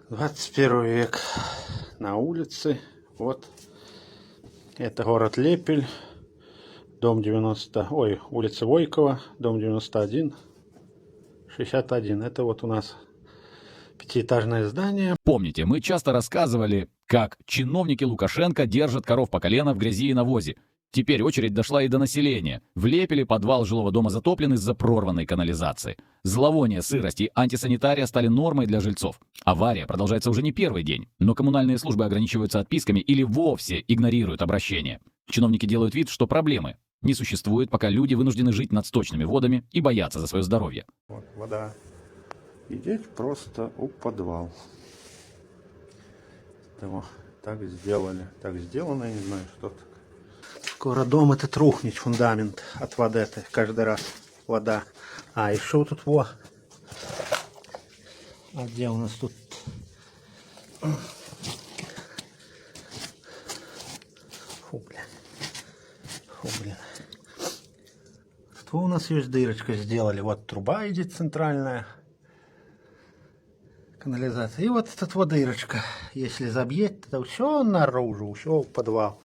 21 век на улице. Вот это город Лепель, дом 90, улица Войкова, дом 91, 61. Это вот у нас пятиэтажное здание. Помните, мы часто рассказывали, как чиновники Лукашенко держат коров по колено в грязи и навозе. Теперь очередь дошла и до населения. В Лепеле подвал жилого дома затоплен из-за прорванной канализации. Зловоние, сырость и антисанитария стали нормой для жильцов. Авария продолжается уже не первый день, но коммунальные службы ограничиваются отписками или вовсе игнорируют обращения. Чиновники делают вид, что проблемы не существует, пока люди вынуждены жить над сточными водами и бояться за свое здоровье. Вот вода. Идти просто у подвал. Того, так сделали. Так сделано, я не знаю, что так. Скоро дом этот рухнет, фундамент от воды. Это каждый раз вода. А еще тут во. А где у нас тут? Фу, блин. Фу, блин. Что у нас есть дырочка сделали? Вот труба идет центральная. Канализация. И вот эта вот дырочка. Если забьет, то все наружу, все в подвал.